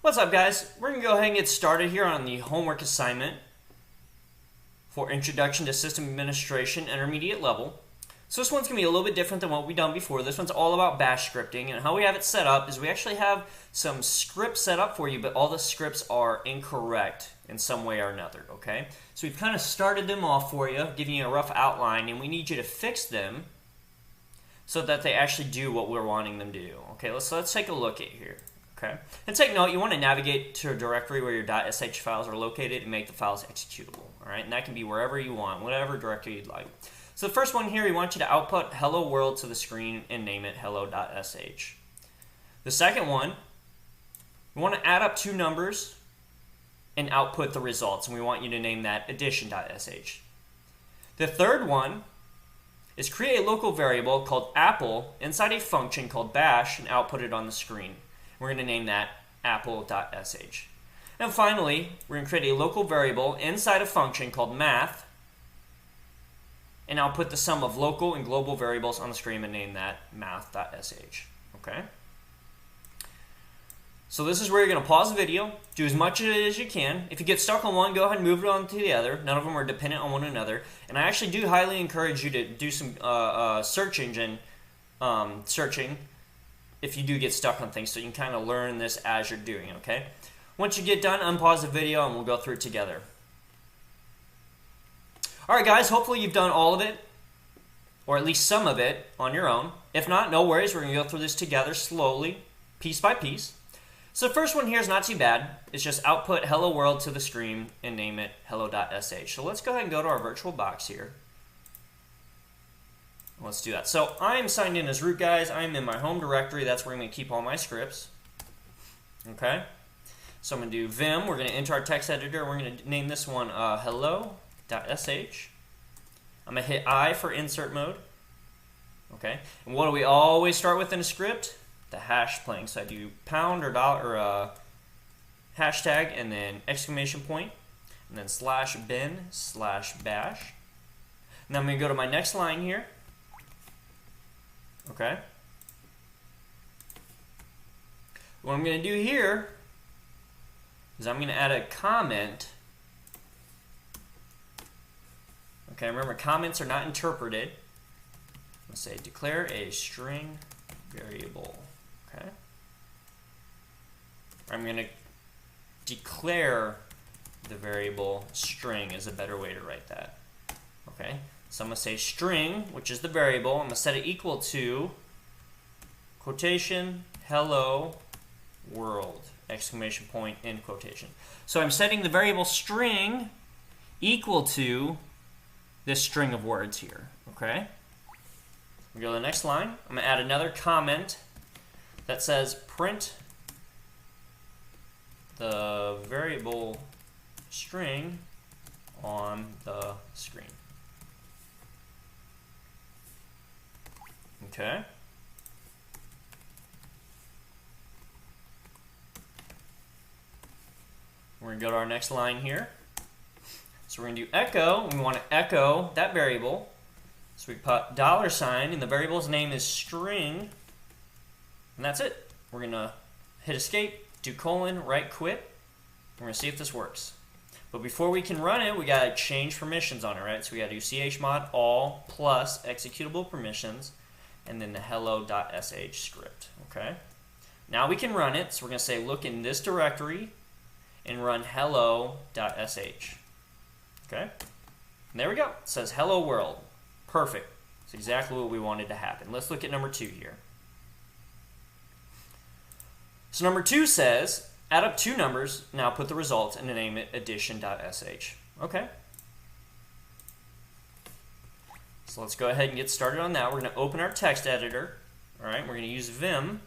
What's up, guys? We're going to go ahead and get started here on the homework assignment for Introduction to System Administration Intermediate Level. So this one's going to be a little bit different than what we've done before. This one's all about bash scripting, and how we have it set up is we actually have some scripts set up for you, but all the scripts are incorrect in some way or another, okay? So we've kind of started them off for you, giving you a rough outline, and we need you to fix them so that they actually do what we're wanting them to do. Okay, let's take a look at here. Okay, and take note, you want to navigate to a directory where your .sh files are located and make the files executable. All right, and that can be wherever you want, whatever directory you'd like. So the first one here, we want you to output hello world to the screen and name it hello.sh. The second one, we want to add up two numbers and output the results, and we want you to name that addition.sh. The third one is create a local variable called apple inside a function called bash and output it on the screen. We're going to name that apple.sh. And finally, we're going to create a local variable inside a function called math, and I'll put the sum of local and global variables on the screen and name that math.sh. Okay? So this is where you're going to pause the video, do as much of it as you can. If you get stuck on one, go ahead and move it on to the other. None of them are dependent on one another. And I actually do highly encourage you to do some search engine searching if you do get stuck on things, so you can kind of learn this as you're doing, okay? Once you get done, unpause the video and we'll go through it together. Alright guys, hopefully you've done all of it, or at least some of it, on your own. If not, no worries, we're going to go through this together slowly, piece by piece. So the first one here is not too bad. It's just output hello world to the screen and name it hello.sh. So let's go ahead and go to our virtual box here. Let's do that. So I'm signed in as root, guys. I'm in my home directory. That's where I'm going to keep all my scripts. Okay. So I'm going to do vim. We're going to enter our text editor. We're going to name this one hello.sh. I'm going to hit I for insert mode. Okay. And what do we always start with in a script? The hash playing. So I do pound or dollar or hashtag and then exclamation point and then /bin/bash. Now I'm going to go to my next line here. Okay. What I'm going to do here is I'm going to add a comment. Okay, remember comments are not interpreted. Let's say declare a string variable. Okay. I'm going to declare the variable string is a better way to write that. Okay. So I'm going to say string, which is the variable. I'm going to set it equal to quotation hello world exclamation point end quotation. So I'm setting the variable string equal to this string of words here. Okay. We go to the next line. I'm going to add another comment that says print the variable string on the screen. Okay. We're going to go to our next line here. So we're going to do echo. We want to echo that variable. So we put $, and the variable's name is string. And that's it. We're going to hit escape, do colon, write quit. We're going to see if this works. But before we can run it, we got to change permissions on it, right? So we got to do chmod all plus executable permissions, and then the hello.sh script, okay? Now we can run it, so we're going to say look in this directory and run hello.sh, okay? And there we go. It says hello world. Perfect. It's exactly what we wanted to happen. Let's look at number 2 here. So number 2 says add up two numbers, now put the results and name it addition.sh, okay? So let's go ahead and get started on that. We're going to open our text editor. All right, we're going to use vim.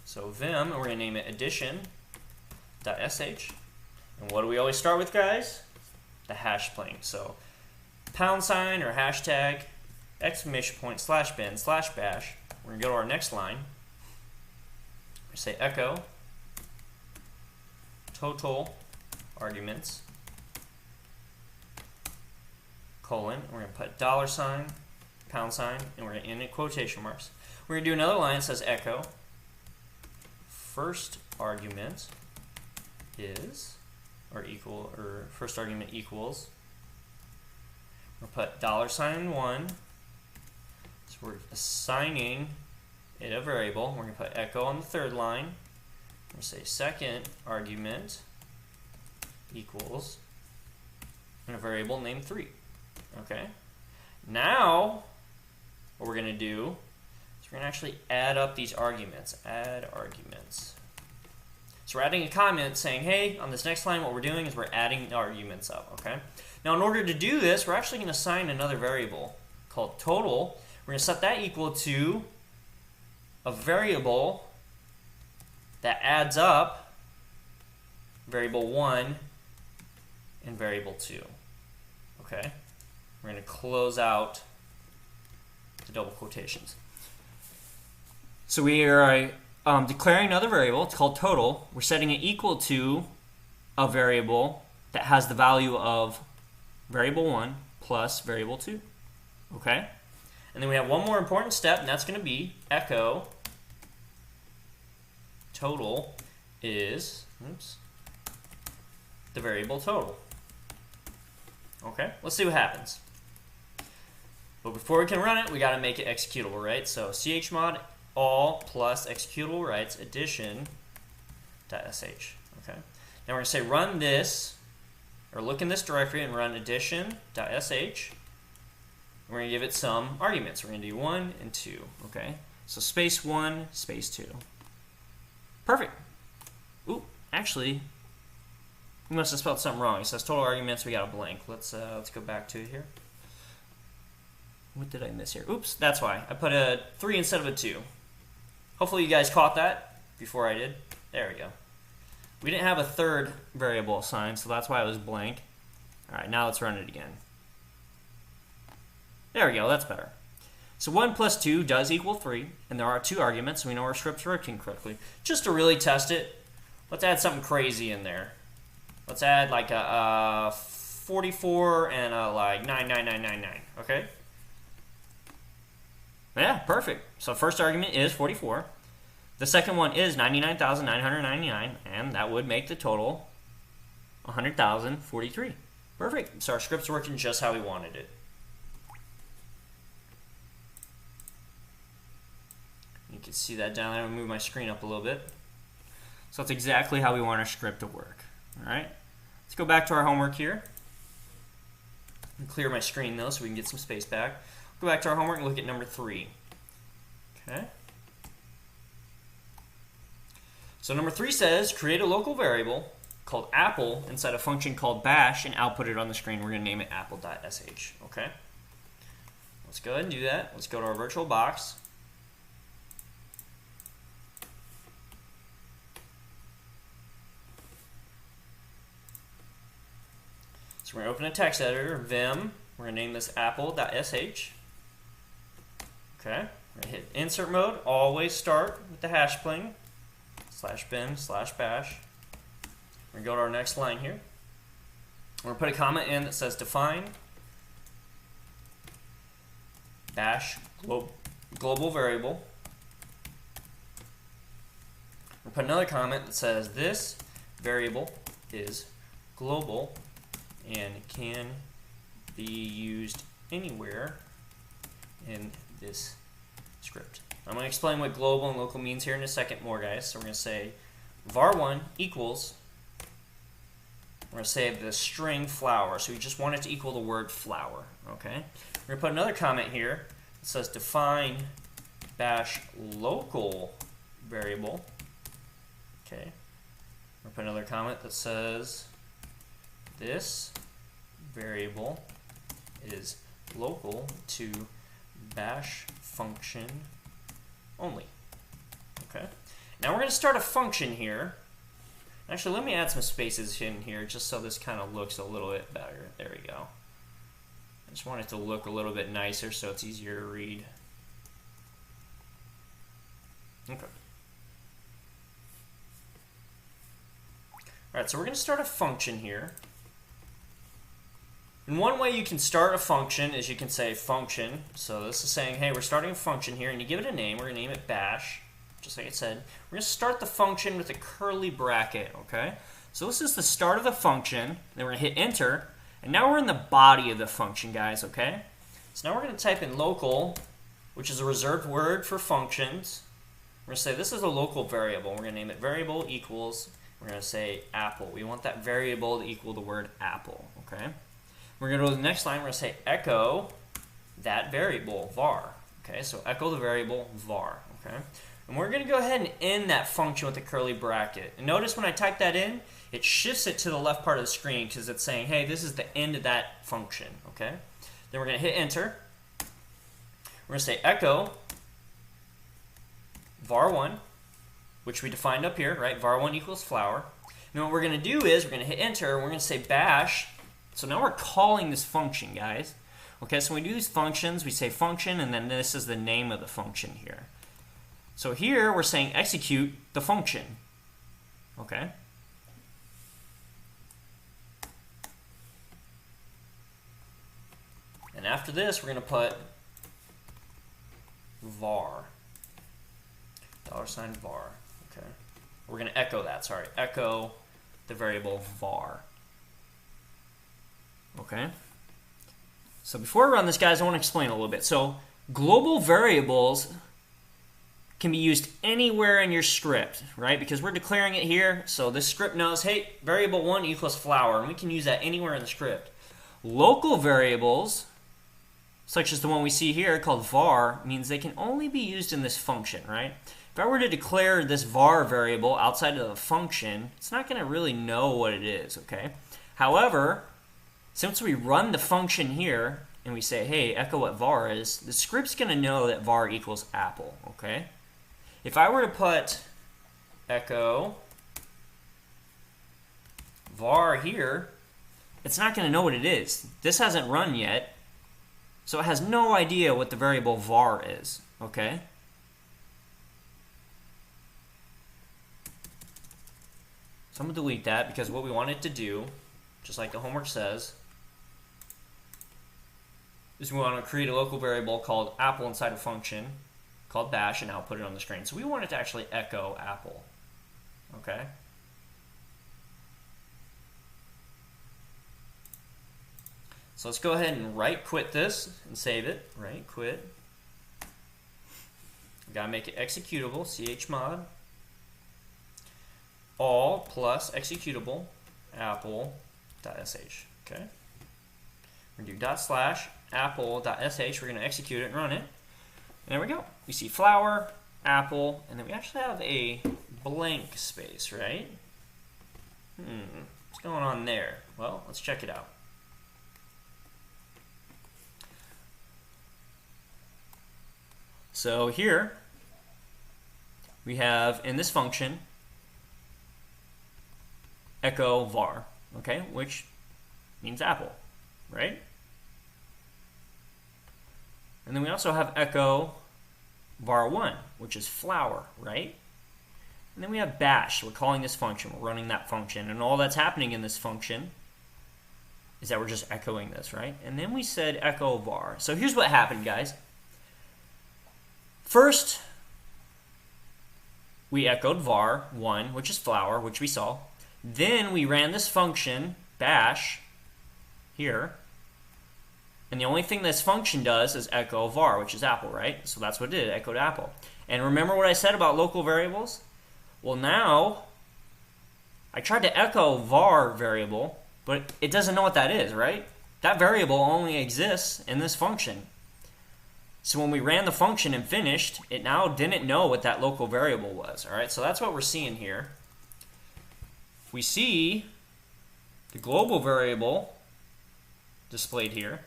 So vim, and we're going to name it addition.sh. And what do we always start with, guys? The hash playing. So pound sign or hashtag, exclamation point, /bin/bash. We're going to go to our next line. We say echo total arguments colon, we're going to put $, £, and we're going to end in quotation marks. We're going to do another line that says echo first argument is, or first argument equals, we'll put $1, so we're assigning it a variable. We're going to put echo on the third line. We're going to say second argument equals, and a variable named 3. Okay. Now, what we're going to do is we're going to actually add up these arguments. Add arguments. So we're adding a comment saying, hey, on this next line, what we're doing is we're adding arguments up. Okay. Now, in order to do this, we're actually going to assign another variable called total. We're going to set that equal to a variable that adds up variable 1 and variable 2. Okay? We're going to close out the double quotations. So we are declaring another variable. It's called total. We're setting it equal to a variable that has the value of variable 1 plus variable 2. Okay? And then we have one more important step, and that's going to be echo total is, the variable total. Okay, let's see what happens. But before we can run it, we got to make it executable, right? So chmod all plus executable rights addition .sh. Okay. Now we're going to say run this, or look in this directory and run addition .sh. We're going to give it some arguments. We're going to do 1 and 2. Okay. So space 1, space 2. Perfect. Ooh, actually, we must have spelled something wrong. It says total arguments. We got a blank. Let's go back to it here. What did I miss here? Oops, that's why. I put a 3 instead of a 2. Hopefully you guys caught that before I did. There we go. We didn't have a third variable assigned, so that's why it was blank. All right, now let's run it again. There we go, that's better. So 1 plus 2 does equal 3, and there are 2 arguments, so we know our script's working correctly. Just to really test it, let's add something crazy in there. Let's add like a 44 and a like 99999, okay? Yeah, perfect. So first argument is 44. The second one is 99,999, and that would make the total 100,043. Perfect. So our script's working just how we wanted it. You can see that down there. I'm going to move my screen up a little bit. So that's exactly how we want our script to work. All right. Let's go back to our homework here. And clear my screen though so we can get some space back. Go back to our homework and look at number 3. Okay. So number 3 says create a local variable called apple inside a function called bash and output it on the screen. We're going to name it apple.sh. Okay. Let's go ahead and do that. Let's go to our virtual box. So we're going to open a text editor, vim. We're going to name this apple.sh. Okay. We're going to hit insert mode. Always start with the hash pling. /bin/bash. We're going to go to our next line here. We're going to put a comment in that says define bash global variable. We'll put another comment that says this variable is global and can be used anywhere in this script. I'm going to explain what global and local means here in a second more, guys. So we're going to say var1 equals, we're going to say the string flower. So we just want it to equal the word flower. Okay. We're going to put another comment here that says define bash local variable. Okay. We're going to put another comment that says this variable is local to bash function only. Okay. Now we're going to start a function here. Actually, let me add some spaces in here just so this kind of looks a little bit better. There we go. I just want it to look a little bit nicer so it's easier to read. Okay. Alright, so we're going to start a function here. And one way you can start a function is you can say function. So this is saying, hey, we're starting a function here, and you give it a name. We're going to name it bash. just like it said. We're going to start the function with a curly bracket, okay? So this is the start of the function, then we're going to hit enter, and now we're in the body of the function, guys, okay? So now we're going to type in local, which is a reserved word for functions. We're going to say this is a local variable. We're going to name it variable equals, we're going to say apple. We want that variable to equal the word apple, okay? We're going to go to the next line, we're going to say echo that variable, var. Okay, so echo the variable var, okay? And we're going to go ahead and end that function with a curly bracket. And notice when I type that in, it shifts it to the left part of the screen because it's saying, hey, this is the end of that function, okay? Then we're going to hit enter. We're going to say echo var1, which we defined up here, right? var1 equals flower. And what we're going to do is we're going to hit enter, and we're going to say bash. So now we're calling this function, guys. Okay, so when we do these functions, we say function, and then this is the name of the function here. So here we're saying execute the function. Okay. And after this, we're going to put var. $var. Okay. We're going to echo that, sorry. Echo the variable var. Okay. So before I run this, guys, I want to explain a little bit. So global variables can be used anywhere in your script, right? Because we're declaring it here, so this script knows, hey, variable 1 equals flower, and we can use that anywhere in the script. Local variables, such as the one we see here called var, means they can only be used in this function, right? If I were to declare this var variable outside of the function, it's not going to really know what it is, okay? However, since we run the function here and we say, hey, echo what var is, the script's going to know that var equals apple, okay? If I were to put echo var here, it's not going to know what it is. This hasn't run yet, so it has no idea what the variable var is, okay? So I'm going to delete that because what we want it to do, just like the homework says, is we want to create a local variable called apple inside a function called bash and output it on the screen. So we want it to actually echo apple. Okay? So let's go ahead and right quit this and save it. Right quit. We gotta make it executable, chmod. All plus executable apple.sh. Okay? We're going to do /apple.sh. We're going to execute it and run it. And there we go. We see flower, apple, and then we actually have a blank space, right? What's going on there? Well, let's check it out. So here we have in this function echo var, okay, which means apple, right? And then we also have echo var1, which is flower, right? And then we have bash. We're calling this function. We're running that function. And all that's happening in this function is that we're just echoing this, right? And then we said echo var. So here's what happened, guys. First, we echoed var1, which is flower, which we saw. Then we ran this function, bash, here. And the only thing this function does is echo var, which is apple, right? So that's what it did, it echoed apple. And remember what I said about local variables? Well, now, I tried to echo var variable, but it doesn't know what that is, right? That variable only exists in this function. So when we ran the function and finished, it now didn't know what that local variable was, all right? So that's what we're seeing here. We see the global variable displayed here.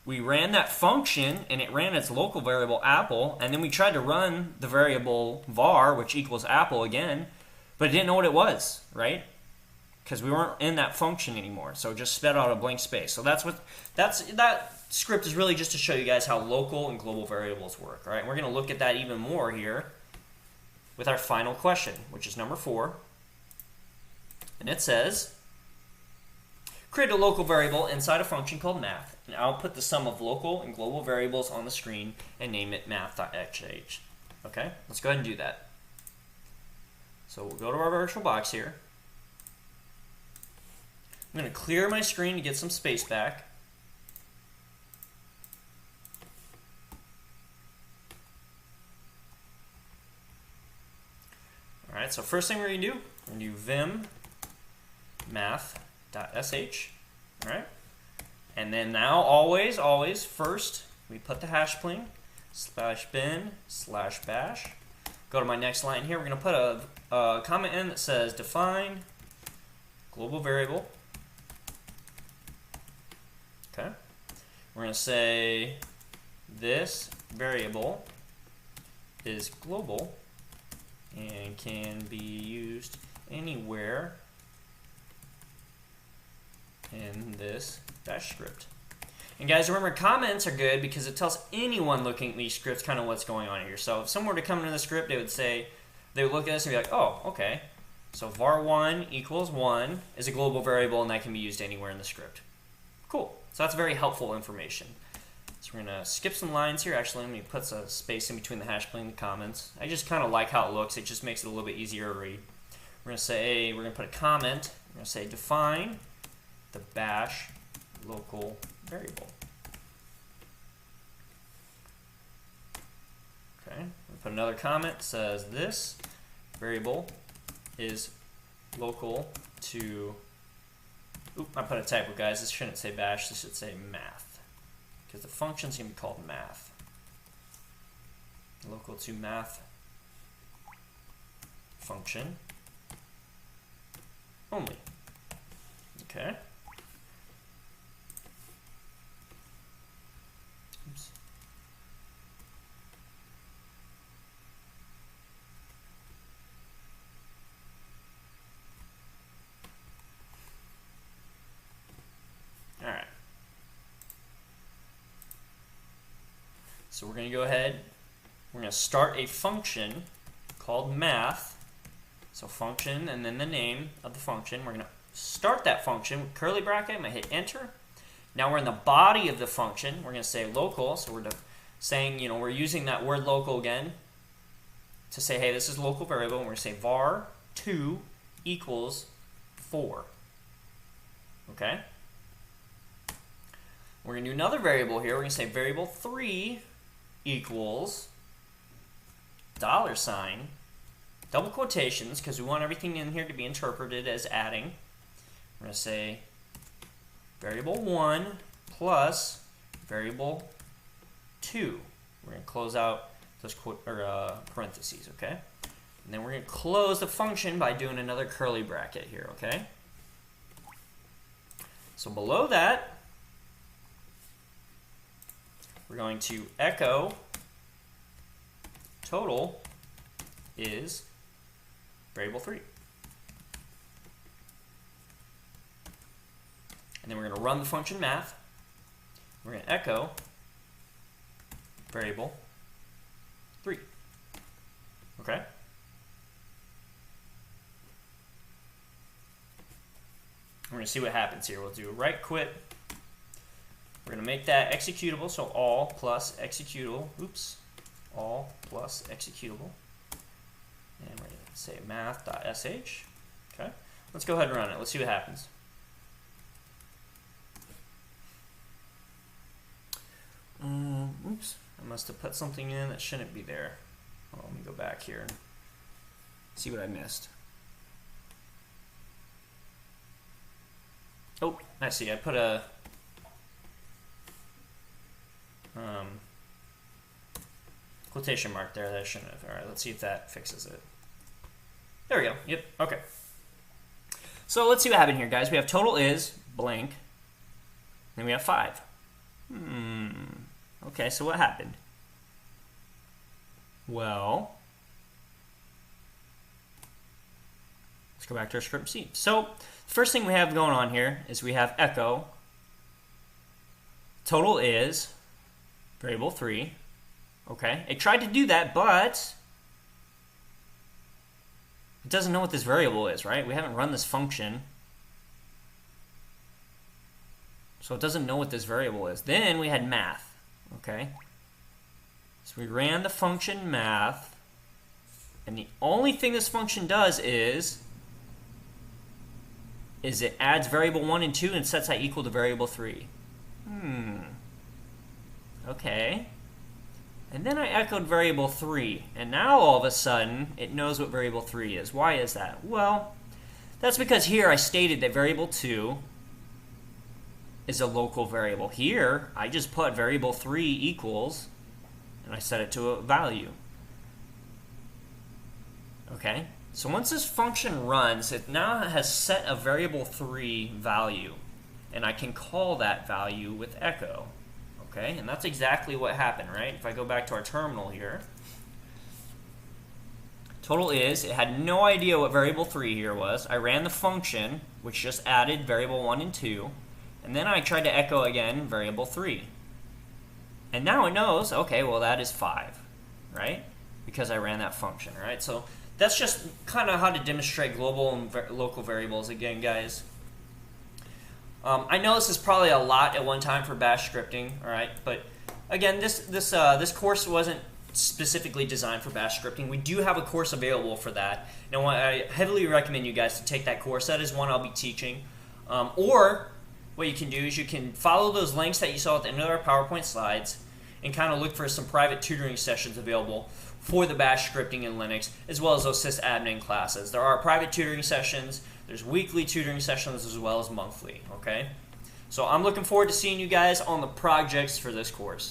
We ran that function, and it ran its local variable apple, and then we tried to run the variable var, which equals apple again, but it didn't know what it was, right? Because we weren't in that function anymore, so it just spit out a blank space. So that script is really just to show you guys how local and global variables work, all right? We're going to look at that even more here with our final question, which is number 4. And it says, create a local variable inside a function called math, and output the sum of local and global variables on the screen and name it math.sh. Okay, let's go ahead and do that. So we'll go to our virtual box here. I'm going to clear my screen to get some space back. Alright, so first thing we're going to do, we're going to do vim math.sh. Alright, and then now always, first we put the hash pling /bin/bash. Go to my next line here. We're going to put a comment in that says define global variable. Okay. We're going to say this variable is global and can be used anywhere in this bash script. And guys, remember, comments are good because it tells anyone looking at these scripts kind of what's going on here. So if someone were to come into the script, they would look at this and be like, oh, okay. So var1 equals 1 is a global variable, and that can be used anywhere in the script. Cool. So that's very helpful information. So we're going to skip some lines here. Actually, let me put some space in between the hash pling and the comments. I just kind of like how it looks. It just makes it a little bit easier to read. We're going to say, we're going to put a comment. We're going to say define the bash local variable. Okay, we put another comment that says this variable is local to, oop, I put a typo, guys. This shouldn't say bash, this should say math, because the function's going to be called math. Local to math function only. Okay. Oops. All right. So we're going to go ahead. We're going to start a function called math. So function and then the name of the function. We're going to start that function with curly bracket. I'm going to hit enter. Now we're in the body of the function. We're going to say local. So we're saying, you know, we're using that word local again to say, hey, this is local variable. And we're going to say var2 equals 4. Okay? We're going to do another variable here. We're going to say variable 3 equals $, double quotations, because we want everything in here to be interpreted as adding. We're going to say variable 1 plus variable 2. We're going to close out those parentheses, okay? And then we're going to close the function by doing another curly bracket here, okay? So below that, we're going to echo total is variable 3. And then we're going to run the function math. We're going to echo variable 3. Okay? We're going to see what happens here. We'll do a right quit. We're going to make that executable, so all plus executable. Oops. All plus executable. And we're going to say math.sh. Okay? Let's go ahead and run it. Let's see what happens. Oops. I must have put something in that shouldn't be there. Oh, let me go back here and see what I missed. Oh, I see. I put a quotation mark there that I shouldn't have. All right, let's see if that fixes it. There we go. Yep. Okay. So let's see what happened here, guys. We have total is blank. Then we have 5. Okay, so what happened? Well, let's go back to our script and see. So the first thing we have going on here is we have echo. Total is variable 3. Okay, it tried to do that, but it doesn't know what this variable is, right? We haven't run this function. So it doesn't know what this variable is. Then we had math, okay? So we ran the function math, And the only thing this function does is it adds variable 1 and 2 and sets that equal to variable 3. Okay. And then I echoed variable 3, and now all of a sudden it knows what variable 3 is. Why is that? Well, that's because here I stated that variable 2 is a local variable. Here, I just put variable 3 equals, and I set it to a value. Okay? So once this function runs, it now has set a variable 3 value, and I can call that value with echo. Okay? And that's exactly what happened, right? If I go back to our terminal here, total is, it had no idea what variable 3 here was. I ran the function, which just added variable 1 and 2, and then I tried to echo again variable 3. And now it knows, okay, well that is 5, right? Because I ran that function, right? So that's just kind of how to demonstrate global and local variables again, guys. I know this is probably a lot at one time for bash scripting, all right? But again, this course wasn't specifically designed for bash scripting. We do have a course available for that. And I heavily recommend you guys to take that course. That is one I'll be teaching. Or what you can do is you can follow those links that you saw at the end of our PowerPoint slides and kind of look for some private tutoring sessions available for the bash scripting in Linux, as well as those sysadmin classes. There are private tutoring sessions, there's weekly tutoring sessions, as well as monthly, okay? So I'm looking forward to seeing you guys on the projects for this course.